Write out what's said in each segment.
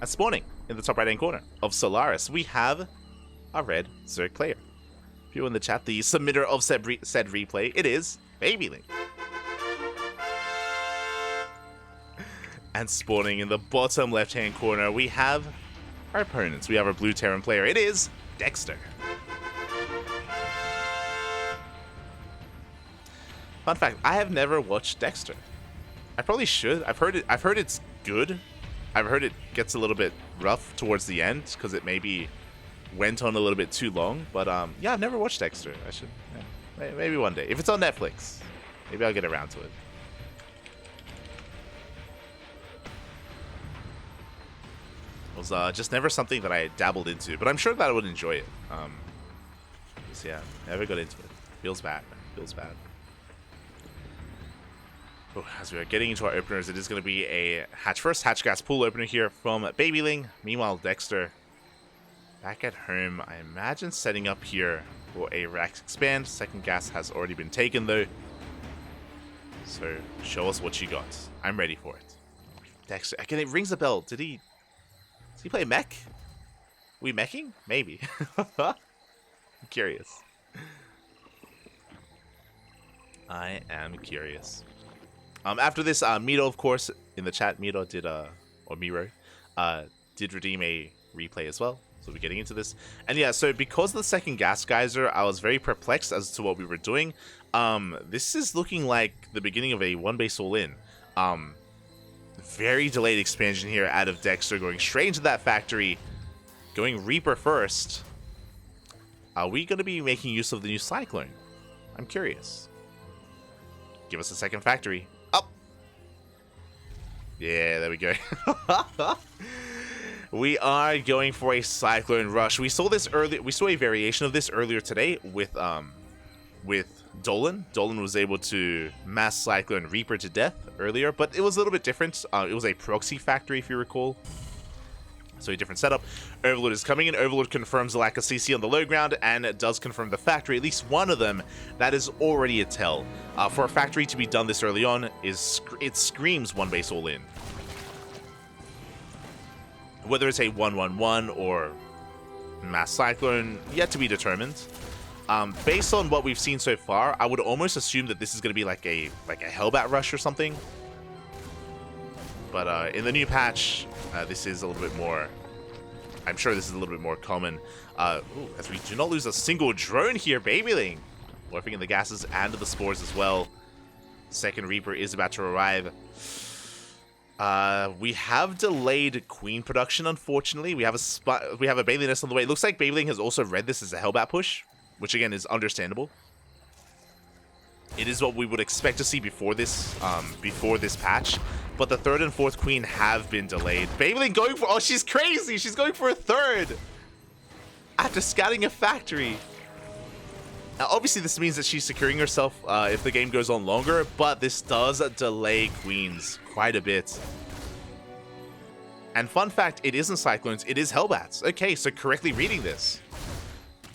And spawning in the top right hand corner of Solaris, we have a red Zerg player. If you're in the chat, the submitter of said replay, it is Babyling. And spawning in the bottom left hand corner, we have our opponents. We have our blue Terran player, it is Dexter. Fun fact, I have never watched Dexter. I probably should. I've heard it's good. I've heard it gets a little bit rough towards the end because it maybe went on a little bit too long. But yeah, I've never watched Dexter. I should. Yeah, maybe one day. If it's on Netflix, maybe I'll get around to it. It was just never something that I dabbled into, but I'm sure that I would enjoy it. Just, yeah, never got into it. Feels bad. Feels bad. Oh, as we are getting into our openers, it is going to be a hatch first, hatch gas pool opener here from Babyling. Meanwhile, Dexter back at home, I imagine setting up here for a Rax expand. Second gas has already been taken though. So show us what you got. I'm ready for it. Dexter, again, it rings a bell. Does he play mech? We meching? Maybe. I'm curious. I am curious. After this, Mito, of course, in the chat, Mito did, or Miro, did redeem a replay as well. So we'll be getting into this. And yeah, so because of the second gas geyser, I was very perplexed as to what we were doing. This is looking like the beginning of a one base all in. Very delayed expansion here out of Dexter, going straight into that factory, going Reaper first. Are we going to be making use of the new Cyclone? I'm curious. Give us a second factory. Up. Yeah, there we go. We are going for a Cyclone Rush. We saw this earlier. We saw a variation of this earlier today with Dolan. Dolan was able to mass Cyclone Reaper to death earlier, but it was a little bit different. It was a proxy factory, if you recall. So a different setup. Overlord is coming in. Overlord confirms the lack of CC on the low ground, and it does confirm the factory. At least one of them. That is already a tell. For a factory to be done this early on, it screams one base all in. Whether it's a 1-1-1 or mass Cyclone, yet to be determined. Based on what we've seen so far, I would almost assume that this is going to be like a Hellbat rush or something. But in the new patch, this is a little bit more. I'm sure this is a little bit more common. Ooh, as we do not lose a single drone here, Babyling. Morphing in the gases and the spores as well. Second Reaper is about to arrive. We have delayed Queen production, unfortunately. We have a Babyling nest on the way. It looks like Babyling has also read this as a Hellbat push, which again is understandable. It is what we would expect to see before this patch. But the third and fourth Queen have been delayed. Babyling going for... Oh, she's crazy! She's going for a third! After scouting a factory. Now, obviously, this means that she's securing herself if the game goes on longer. But this does delay Queens quite a bit. And fun fact, it isn't Cyclones, it is Hellbats. Okay, so correctly reading this.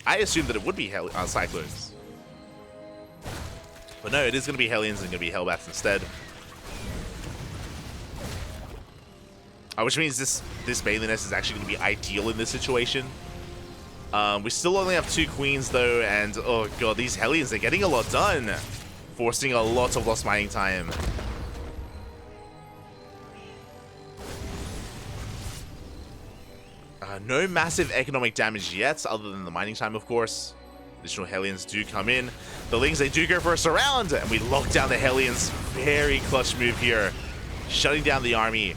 I assumed that it would be Cyclones. But no, it is going to be Hellions and going to be Hellbats instead. Which means this Babyling nest is actually going to be ideal in this situation. We still only have 2 Queens though, and oh god, these Hellions, they're getting a lot done. Forcing a lot of lost mining time. No massive economic damage yet, other than the mining time, of course. Additional Hellions do come in. The Lings, they do go for a surround, and we lock down the Hellions. Very clutch move here. Shutting down the army.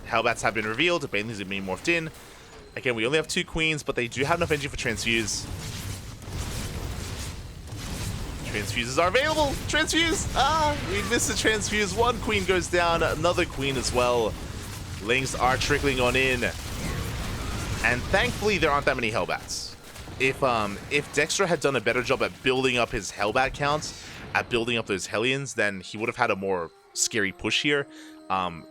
Hellbats have been revealed. Banelings have been morphed in. Again, we only have 2 Queens, but they do have enough energy for Transfuse. Transfuses are available! Transfuse! Ah, we missed the Transfuse. 1 Queen goes down, another Queen as well. Lings are trickling on in. And thankfully, there aren't that many Hellbats. If Dexter had done a better job at building up his Hellbat count, at building up those Hellions, then he would have had a more scary push here,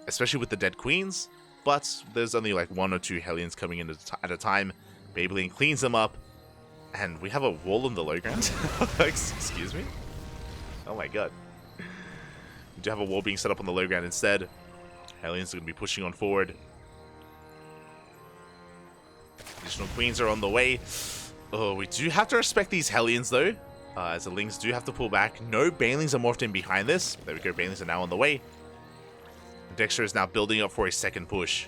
especially with the dead Queens. But there's only like 1 or 2 Hellions coming in at a time. Babyling cleans them up, and we have a wall on the low ground. Excuse me? Oh my god. We do have a wall being set up on the low ground instead. Hellions are going to be pushing on forward. Additional queens are on the way. Oh, we do have to respect these Hellions though, as the Lings do have to pull back. No Banelings are morphed in behind this. There we go, Banelings are now on the way. Dexter is now building up for a second push.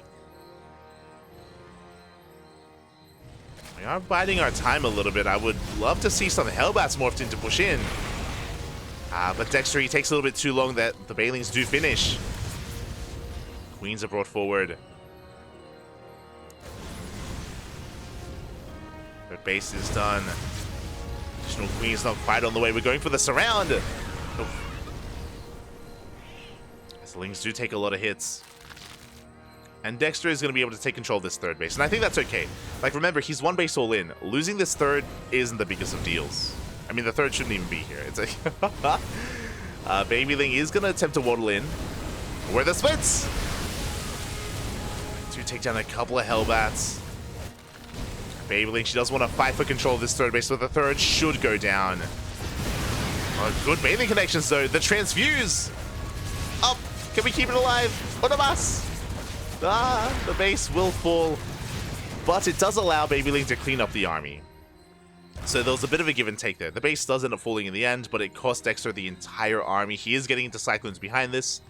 We are biding our time a little bit. I would love to see some Hellbats morphed in to push in. But Dexter, he takes a little bit too long that the Banelings do finish. Queens are brought forward. Third base is done. Additional queens not quite on the way. We're going for the surround. Oof. As the Lings do take a lot of hits. And Dexter is going to be able to take control of this third base. And I think that's okay. Like, remember, he's one base all in. Losing this third isn't the biggest of deals. I mean, the third shouldn't even be here. It's a Babyling is going to attempt to waddle in. Where the splits? To take down a couple of Hellbats. Babyling, she does want to fight for control of this third base, so the third should go down. Oh, good bathing connections, though. The transfuse! Up! Can we keep it alive? One of us! The base will fall, but it does allow Babyling to clean up the army. So there was a bit of a give and take there. The base does end up falling in the end, but it cost Dexter the entire army. He is getting into Cyclones behind this,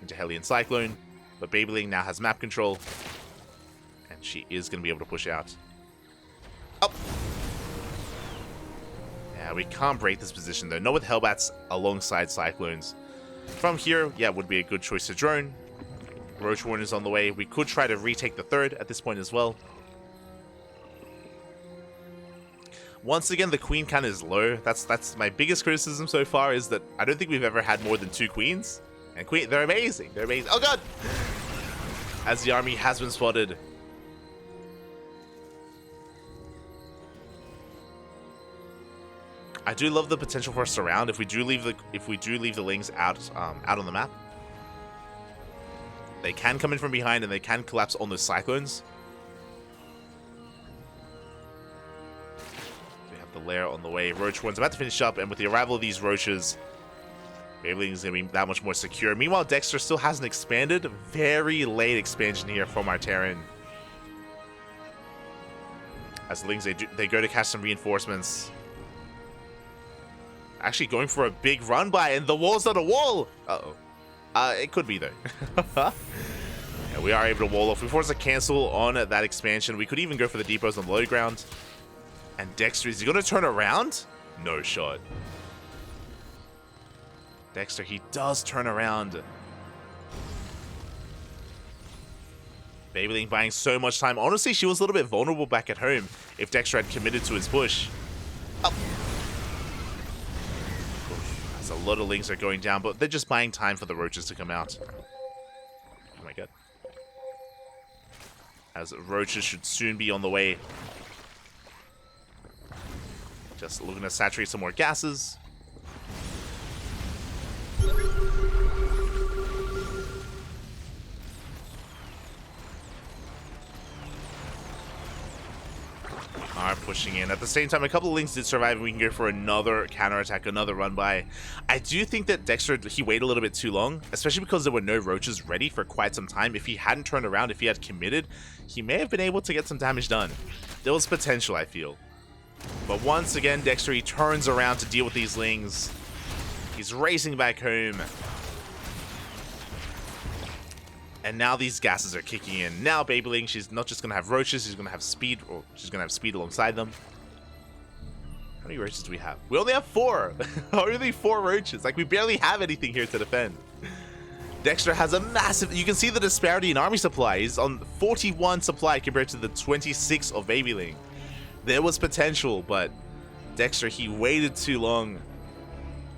into Hellion Cyclone, but Babyling now has map control, and she is going to be able to push out. Up! Yeah, we can't break this position though. Not with Hellbats alongside Cyclones. From here, yeah, would be a good choice to drone. Roach Warren is on the way. We could try to retake the third at this point as well. Once again, the queen count is low. That's my biggest criticism so far, is that I don't think we've ever had more than 2 queens. And they're amazing. They're amazing. Oh god! As the army has been spotted. I do love the potential for a surround if we do leave the Lings out on the map. They can come in from behind and they can collapse on those Cyclones. We have the lair on the way. Roach One's about to finish up, and with the arrival of these Roaches, Babyling is going to be that much more secure. Meanwhile, Dexter still hasn't expanded. Very late expansion here from our Terran. As the Lings, they go to catch some reinforcements. Actually going for a big run by, and the wall's not a wall! Uh-oh. It could be, though. Yeah, we are able to wall off. We force a cancel on that expansion. We could even go for the depots on the low ground. And Dexter, is he going to turn around? No shot. Dexter, he does turn around. Babyling buying so much time. Honestly, she was a little bit vulnerable back at home if Dexter had committed to his push. Up. A lot of Lings are going down, but they're just buying time for the Roaches to come out. Oh my god. As Roaches should soon be on the way. Just looking to saturate some more gases. Are pushing in. At the same time, a couple of Lings did survive, and we can go for another counterattack, another run by. I do think that Dexter, he waited a little bit too long, especially because there were no Roaches ready for quite some time. If he hadn't turned around, if he had committed, he may have been able to get some damage done. There was potential, I feel. But once again, Dexter, he turns around to deal with these Lings. He's racing back home. And now these gases are kicking in. Now Babyling, she's not just going to have Roaches, she's going to have speed, or she's going to have speed alongside them. How many Roaches do we have? We only have 4. Only 4 Roaches. Like, we barely have anything here to defend. Dexter has a massive... You can see the disparity in army supply. He's on 41 supply compared to the 26 of Babyling. There was potential, but Dexter, he waited too long.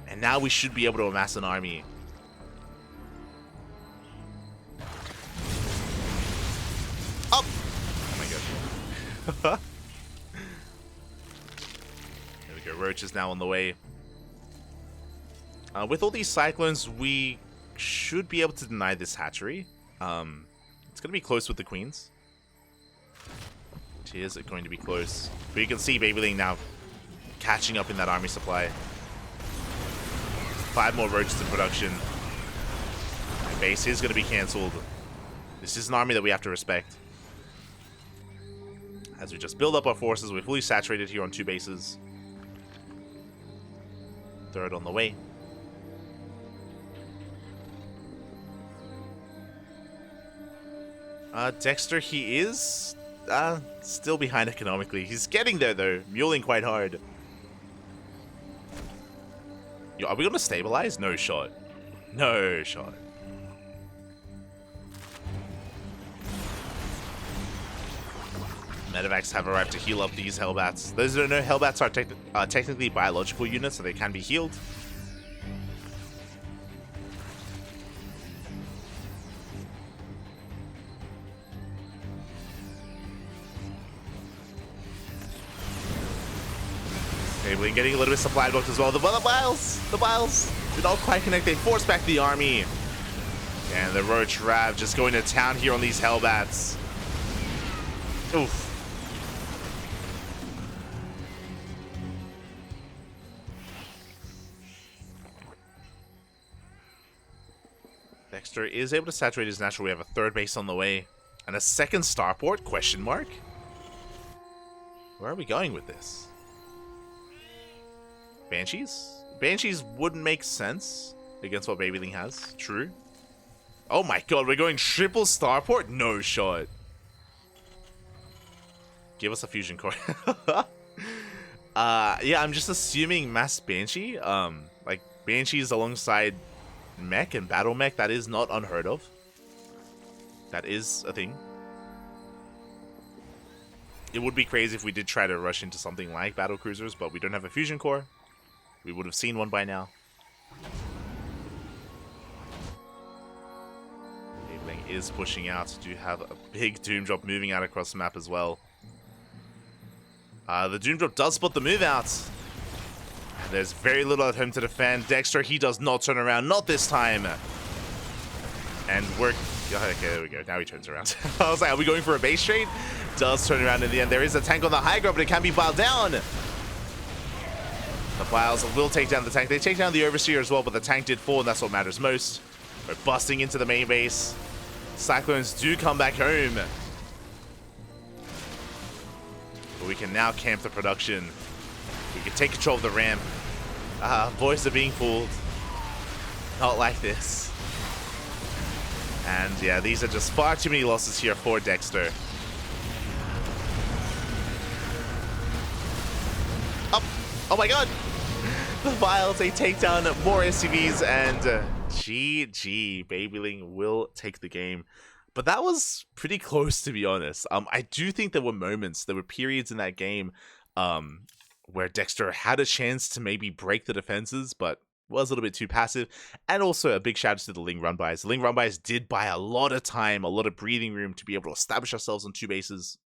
And now we should be able to amass an army. Up! Oh my god. There we go. Roach is now on the way. With all these Cyclones, we should be able to deny this hatchery. It's going to be close with the Queens. It is going to be close. But you can see Babyling now catching up in that army supply. 5 more Roaches in production. My base is going to be cancelled. This is an army that we have to respect. As we just build up our forces, we're fully saturated here on 2 bases. Third on the way. Dexter, he is still behind economically. He's getting there though, muling quite hard. Yo, are we gonna stabilize? No shot. No shot. Medevacs have arrived to heal up these Hellbats. Those who don't know, Hellbats are technically biological units, so they can be healed. Babyling getting a little bit supply blocked as well. The Biles did not quite connect. They force back the army. And the Roach Rav just going to town here on these Hellbats. Oof. Dexter is able to saturate his natural. We have a 3rd base on the way. And a 2nd starport? Question mark? Where are we going with this? Banshees? Banshees wouldn't make sense against what Babyling has. True. Oh my god, we're going triple starport? No shot. Give us a fusion core. Yeah, I'm just assuming mass Banshee. Like Banshees alongside mech and battle mech, that is not unheard of. That is a thing. It would be crazy if we did try to rush into something like battle cruisers, but we don't have a fusion core. We would have seen one by now. Babyling is pushing out. Do have a big Doom Drop moving out across the map as well. The Doom Drop does spot the move out. And there's very little at home to defend. Dexter, he does not turn around. Not this time. And we're... Okay, there we go. Now he turns around. I was like, are we going for a base trade? Does turn around in the end. There is a tank on the high ground, but it can be piled down. The Files will take down the tank. They take down the Overseer as well, but the tank did fall, and that's what matters most. We're busting into the main base. Cyclones do come back home. But we can now camp the production. We can take control of the ramp. Boys are being fooled. Not like this. And yeah, these are just far too many losses here for Dexter. Up! Oh my god! The Vials, they take down more SCVs, and GG. Babyling will take the game. But that was pretty close, to be honest. I do think there were moments, there were periods in that game where Dexter had a chance to maybe break the defenses, but was a little bit too passive. And also a big shout out to the Ling run-bys. The Ling run-bys did buy a lot of time, a lot of breathing room to be able to establish ourselves on 2 bases.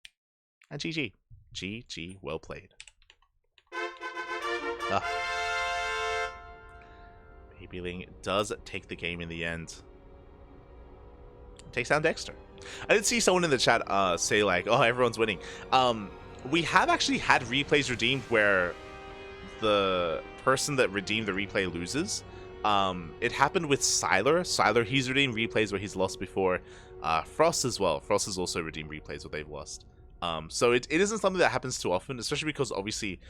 And GG. GG, well played. Babyling does take the game in the end. Takes down Dexter. I did see someone in the chat say like, oh, everyone's winning. We have actually had replays redeemed where the person that redeemed the replay loses. It happened with Sylar, he's redeemed replays where he's lost before. Frost as well. Frost has also redeemed replays where they've lost. So it isn't something that happens too often, especially because obviously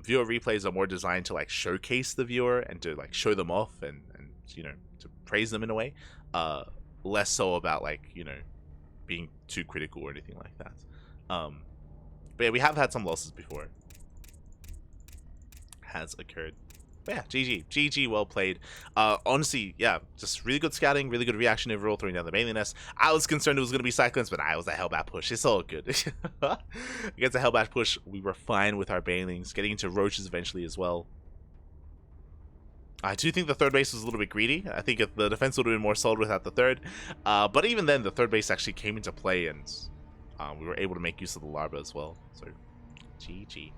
viewer replays are more designed to like showcase the viewer and to like show them off and you know, to praise them in a way. Less so about like, you know, being too critical or anything like that. But yeah, we have had some losses before. Has occurred. But yeah, GG, well played. Honestly, yeah, just really good scouting, really good reaction overall, throwing down the Babyling nest. I was concerned it was going to be Cyclones, but I was a Hellbat push. It's all good. Against a Hellbat push, we were fine with our Babylings, getting into Roaches eventually as well. I do think the 3rd base was a little bit greedy. I think the defense would have been more solid without the 3rd. But even then, the 3rd base actually came into play, and we were able to make use of the Larva as well. So, GG.